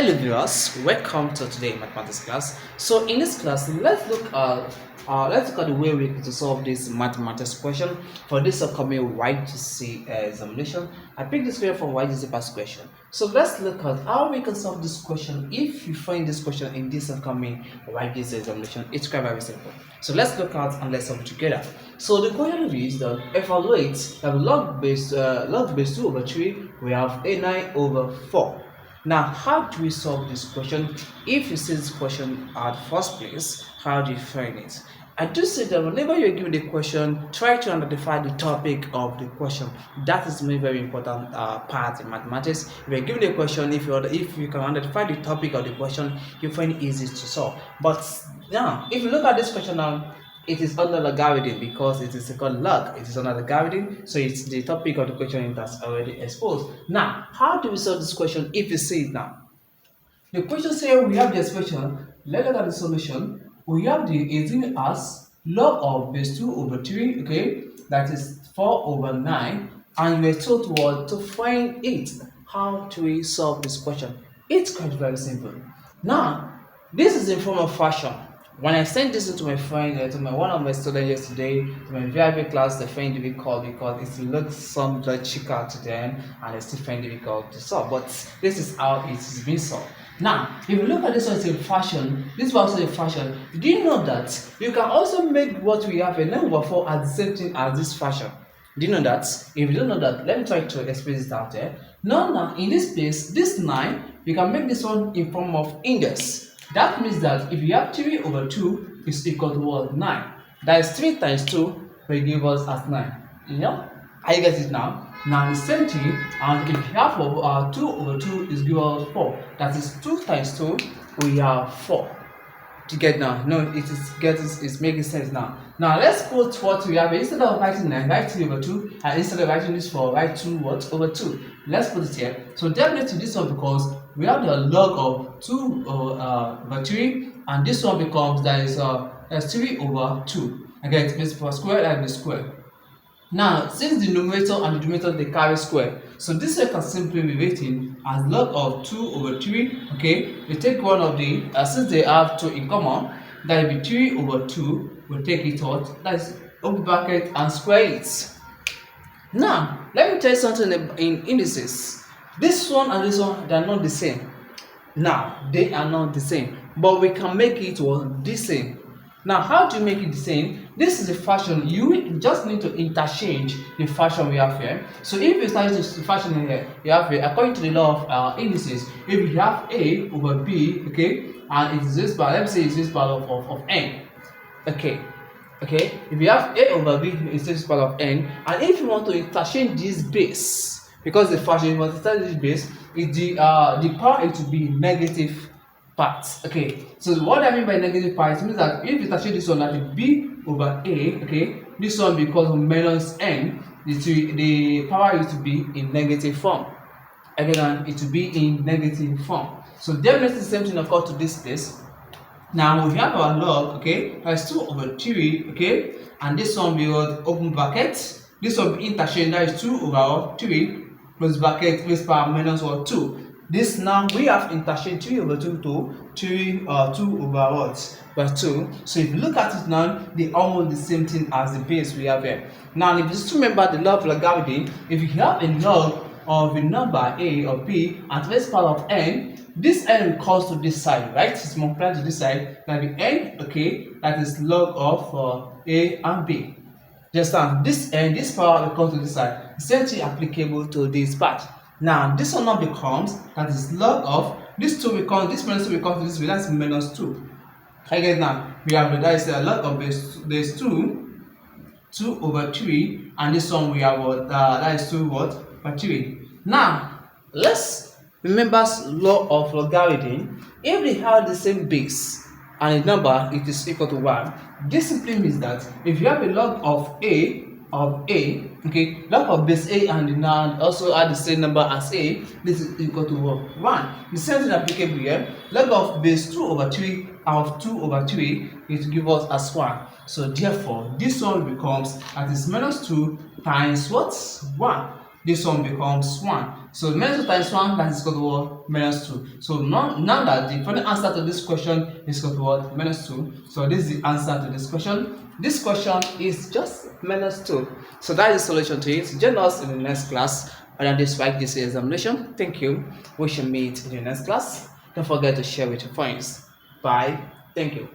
Hello viewers, welcome to today's mathematics class. So in this class, let's look at the way we can solve this mathematics question for this upcoming WAEC GCE examination. I picked this question from WAEC GCE past question. So let's look at how we can solve this question if you find this question in this upcoming WAEC GCE examination. It's quite very simple. So let's look at and let's solve it together. So the question is that evaluate the log base 2 over 3, we have a9 over 4. Now, how do we solve this question? If you see this question at first place, how do you find it? I do say that whenever you're given the question, try to identify the topic of the question. That is a very important part in mathematics. If you're given a question, if you can identify the topic of the question, you find it easy to solve. But now, if you look at this question now, it is under logarithm because it is called log. It is under logarithm, so it's the topic of the question that's already exposed. Now, how do we solve this question if you see it now? The question says we have the expression. Let's look at the solution. We have the 18 as log of base 2 over 3, okay, that is 4 over 9, and we're told to find it. How do we solve this question? It's quite very simple. Now, this is in form of fashion. When I sent this to my friend, to one of my students yesterday, to my VIP class, they find it difficult because it looks somewhat chicker to them and they still find it difficult to solve. But this is how it is being solved. Now, if you look at this one, it's a fashion. This was also a fashion. Do you know that you can also make what we have a 9 over 4 as the same thing as this fashion? Do you know that? If you don't know that, let me try to express it out there. Now, in this place, this 9, you can make this one in form of index. That means that if you have 3 over 2 is equal to what? 9. That is 3 times 2 will give us as 9. You know? I get it now. Now the same thing, and if you have 2 over 2 is give us 4. That is 2 times 2, we have 4. To get now. No, it's making sense now. Now let's put what we have. Instead of writing 9, write 3 over 2, and instead of writing this 4, write 2 what? Over 2. Let's put it here. So definitely this one, because we have the log of 2 over 3, and this one becomes that's 3 over 2. Again, it's for square and the square. Now, since the numerator and the denominator they carry square, so this one can simply be written as log of 2 over 3. Okay, we take one of the since they have 2 in common, that will be 3 over 2. We'll take it out, that's open bracket and square it. Now, let me tell you something in indices. This one and this one, they are not the same. Now, they are not the same, but we can make it the same. Now, how do you make it the same? This is the fashion. You just need to interchange the fashion we have here. So if you start this fashion here, you have here, according to the law of indices, if you have A over B, okay, and it is this part, let's say it's this part of N, okay, if you have A over B, it's this part of N, and if you want to interchange this base, because the fashion, you want to start this base, is the power is to be negative parts. Okay, so what I mean by negative parts means that if you interchange this one at B over A, okay, this one becomes minus N, the power is to be in negative form. Again, it will be in negative form. So definitely the same thing occurs to this place. Now we have our log, okay, that's 2 over 3, okay, and this one will open bracket. This one will be interchange, that is 2 over 3 plus bracket with power minus 2. This now we have interchanged 3 over 2 to 2 over what? By 2. So if you look at it now, they almost the same thing as the base we have here. Now, if you just remember the law of logarithm, if you have a log of a number A or B at this part of N, this N will cause to this side, right? It's multiplied to this side. That will be N, okay, that is log of A and B. Just understand, this N, this power will cause to this side. Same thing applicable to this part. Now, this one now becomes, that is log of, this 2 becomes, this minus 2 becomes this way, that's minus 2. Again now, we have, that is a log of base 2 over 3, and this one we have what, that is 2 what, by 3. Now, let's remember law of logarithm. If they have the same base, and a number, it is equal to 1, this simply means that if you have a log of A, okay, log of base A and now also add the same number as A, this is equal to 1. The same thing applicable here. Log of base 2 over 3 of 2 over 3 is to give us as 1. So therefore, this one becomes that is minus 2 times what? 1. this one becomes 1. So minus 2 times 1, that is equal to what? Minus 2. So now that the final answer to this question is equal to what? Minus 2. So this is the answer to this question. This question is just minus 2. So that is the solution to it. Join us in the next class under this WAEC GCE examination. Thank you. We shall meet in the next class. Don't forget to share with your friends. Bye. Thank you.